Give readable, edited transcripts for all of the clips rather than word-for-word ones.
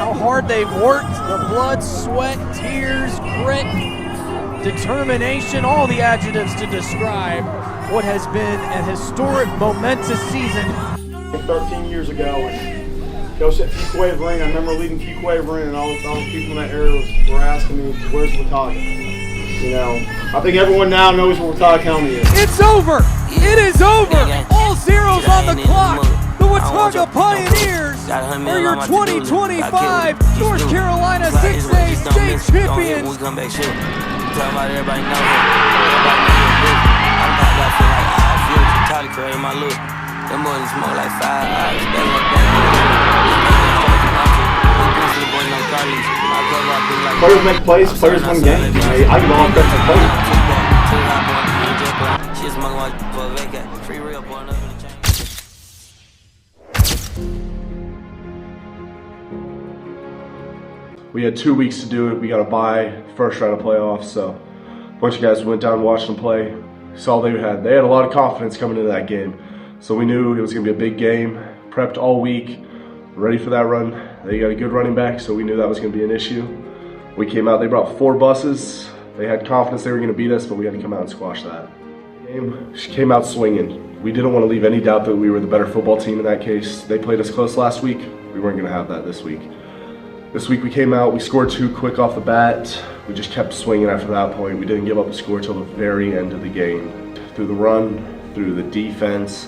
how hard they've worked, the blood, sweat, tears, grit, determination, all the adjectives to describe what has been a historic, momentous season. 13 years ago, and Coach at Watauga, I remember leading Watauga, and all the people in that area were asking me, where's Watauga? You know, I think everyone now knows where Watauga County is. It's over! It is over! All zeros on the clock! The Watauga Pioneers are your 2025 North Carolina 6A state champions! We come back shit. Talking about everybody know him. Everybody know him big. I'm about to feel like I feel Charlie creating my look. Them boys smoke like 5 eyes. Better look Players make plays, players win games. I can go on best for players. We had 2 weeks to do it. We got a bye, first round of playoffs, so a bunch of guys went down and watched them play. Saw they had a lot of confidence coming into that game. So we knew it was going to be a big game, prepped all week, ready for that run. They got a good running back, so we knew that was going to be an issue. We came out, they brought 4 buses. They had confidence they were going to beat us, but we had to come out and squash that. The game came out swinging. We didn't want to leave any doubt that we were the better football team in that case. They played us close last week. We weren't going to have that this week. This week we came out, we scored 2 quick off the bat. We just kept swinging after that point. We didn't give up a score till the very end of the game. Through the run, through the defense,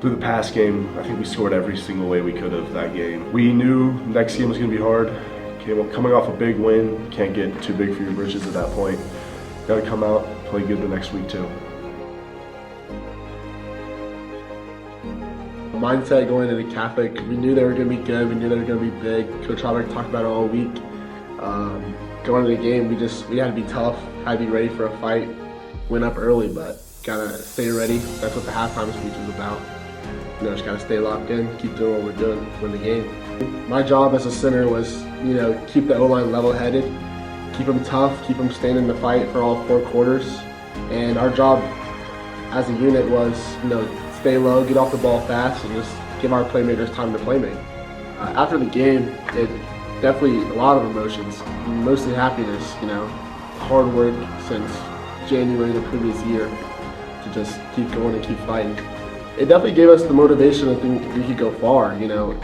through the pass game, I think we scored every single way we could have that game. We knew next game was going to be hard. Coming off a big win, can't get too big for your britches at that point. Got to come out, play good the next week too. Mindset going into Catholic, we knew they were going to be good, we knew they were going to be big. Coach Robert talked about it all week. Going into the game, we had to be tough, had to be ready for a fight, went up early, but gotta stay ready. That's what the halftime speech was about. You know, just gotta stay locked in, keep doing what we're doing, win the game. My job as a center was, you know, keep the O-line level-headed, keep them tough, keep them staying in the fight for all 4 quarters. And our job as a unit was, you know, stay low, get off the ball fast, and just give our playmakers time to playmate. After the game, it definitely a lot of emotions, mostly happiness, you know, hard work since January the previous year to just keep going and keep fighting. It definitely gave us the motivation to think we could go far, you know,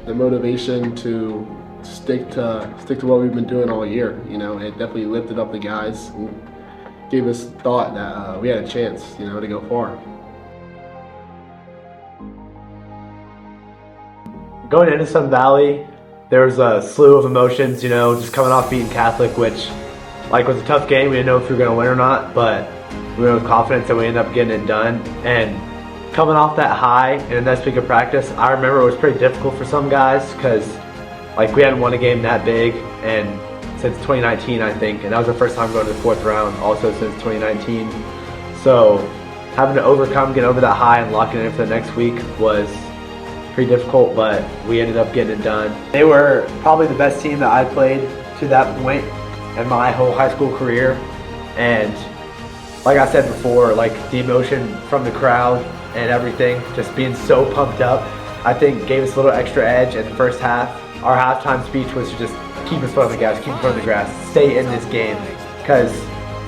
the motivation to stick to what we've been doing all year. You know, it definitely lifted up the guys and gave us thought that we had a chance, you know, to go far. Going into Sun Valley, there was a slew of emotions, you know, just coming off beating Catholic, which was a tough game. We didn't know if we were going to win or not, but we were with confidence that we ended up getting it done. And coming off that high in a next week of practice, I remember it was pretty difficult for some guys because we hadn't won a game that big and since 2019, I think, and that was the first time going to the 4th round also since 2019. So having to get over that high and locking it in for the next week was pretty difficult, but we ended up getting it done. They were probably the best team that I played to that point in my whole high school career. And like I said before, the emotion from the crowd and everything, just being so pumped up, I think gave us a little extra edge in the first half. Our halftime speech was to just keep us foot on the gas, keep foot on the grass, stay in this game. Because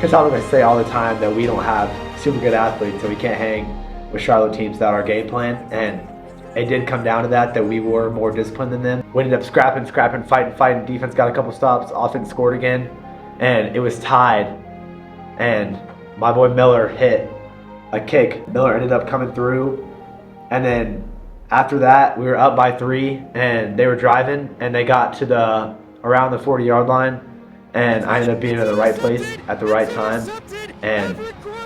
I'm going to say all the time that we don't have super good athletes, so we can't hang with Charlotte teams without our game plan. And it did come down to that we were more disciplined than them. We ended up scrapping, fighting. Defense got a couple stops, offense scored again, and it was tied. And my boy Miller hit a kick. Miller ended up coming through, and then after that, we were up by 3, and they were driving, and they got to around the 40-yard line, and I ended up being in the right place at the right time, and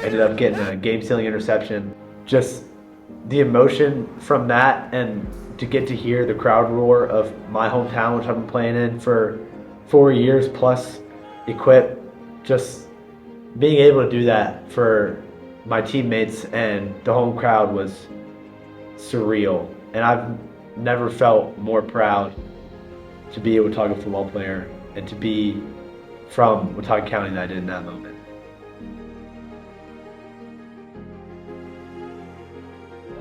ended up getting a game-sealing interception. Just the emotion from that, and to get to hear the crowd roar of my hometown, which I've been playing in for 4 years plus, equip, just being able to do that for my teammates and the home crowd was surreal. And I've never felt more proud to be a Watauga football player and to be from Watauga County than I did in that moment.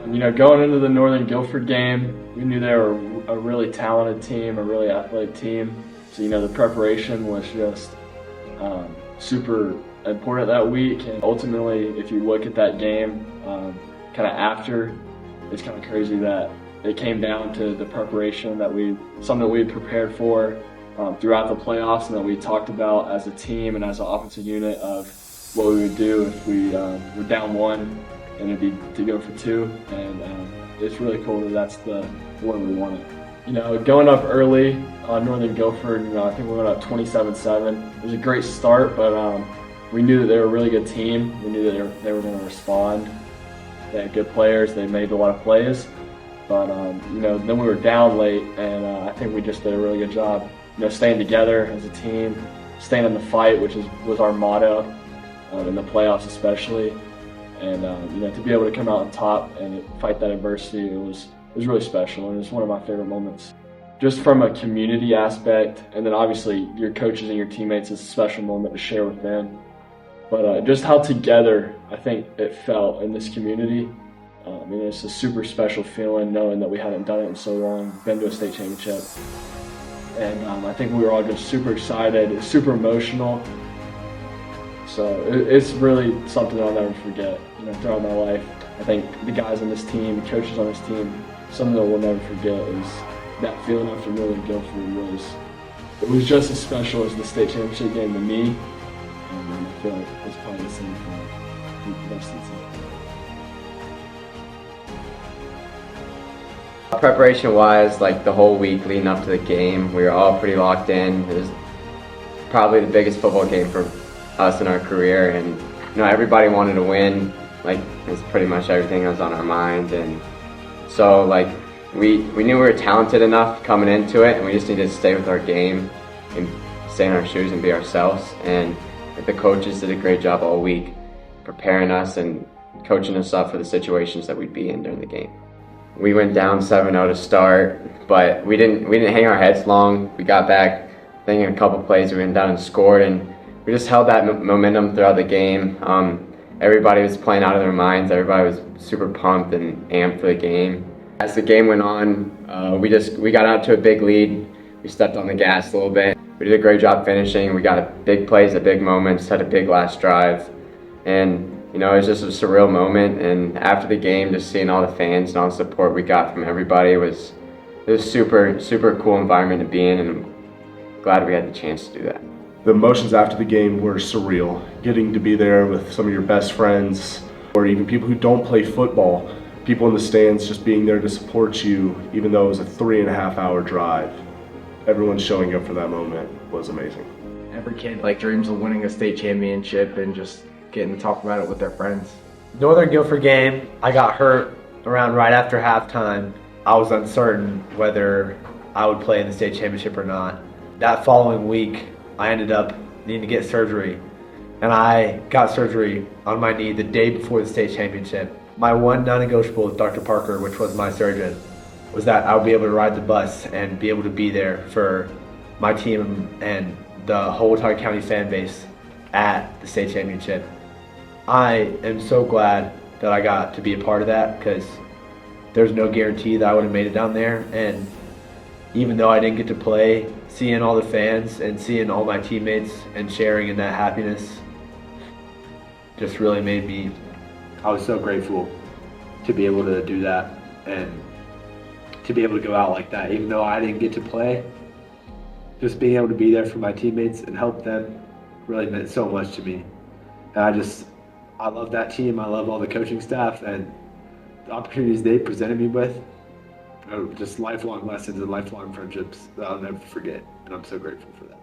You know, going into the Northern Guilford game, we knew they were a really talented team, a really athletic team. So, you know, the preparation was just super important that week. And ultimately, if you look at that game kind of after, it's kind of crazy that it came down to the preparation something we had prepared for throughout the playoffs and that we talked about as a team and as an offensive unit of what we would do if we were down 1 and it'd be to go for 2. And it's really cool that that's the one we wanted. You know, going up early on Northern Guilford, you know, I think we went up 27-7. It was a great start, but we knew that they were a really good team. We knew that they were going to respond. They had good players. They made a lot of plays. But, you know, then we were down late, and I think we just did a really good job, you know, staying together as a team, staying in the fight, which was our motto in the playoffs especially. And, you know, to be able to come out on top and fight that adversity, it was really special, and it was one of my favorite moments. Just from a community aspect, and then obviously your coaches and your teammates is a special moment to share with them. But just how together I think it felt in this community. I mean, it's a super special feeling knowing that we hadn't done it in so long, been to a state championship. And I think we were all just super excited, it's super emotional. So it's really something I'll never forget, you know, throughout my life. I think the guys on this team, the coaches on this team, something that we'll never forget is that feeling after Northern Guilford it was just as special as the state championship game to me. And I feel like it's probably the same for the rest of the team. Preparation-wise, like the whole week leading up to the game, we were all pretty locked in. It was probably the biggest football game for us in our career, and you know, everybody wanted to win. Like, it's pretty much everything that was on our mind, and so like we knew we were talented enough coming into it, and we just needed to stay with our game and stay in our shoes and be ourselves. And like, the coaches did a great job all week preparing us and coaching us up for the situations that we'd be in during the game. We went down 7-0 to start, but we didn't hang our heads long. We got back, I think in a couple plays we went down and scored, and we just held that momentum throughout the game. Everybody was playing out of their minds. Everybody was super pumped and amped for the game. As the game went on, we got out to a big lead. We stepped on the gas a little bit. We did a great job finishing. We got big plays at big moments, had a big last drive. And you know, it was just a surreal moment. And after the game, just seeing all the fans and all the support we got from everybody it was super cool environment to be in, and I'm glad we had the chance to do that. The emotions after the game were surreal. Getting to be there with some of your best friends, or even people who don't play football, people in the stands just being there to support you, even though it was a 3.5-hour drive. Everyone showing up for that moment was amazing. Every kid like dreams of winning a state championship and just getting to talk about it with their friends. Northern Guilford game, I got hurt around right after halftime. I was uncertain whether I would play in the state championship or not. That following week, I ended up needing to get surgery, and I got surgery on my knee the day before the state championship. My one non-negotiable with Dr. Parker, which was my surgeon, was that I would be able to ride the bus and be able to be there for my team and the whole Watauga County fan base at the state championship. I am so glad that I got to be a part of that, because there's no guarantee that I would have made it down there. And even though I didn't get to play, seeing all the fans and seeing all my teammates and sharing in that happiness just really made me. I was so grateful to be able to do that and to be able to go out like that, even though I didn't get to play. Just being able to be there for my teammates and help them really meant so much to me. And I love that team. I love all the coaching staff, and the opportunities they presented me with are just lifelong lessons and lifelong friendships that I'll never forget. And I'm so grateful for that.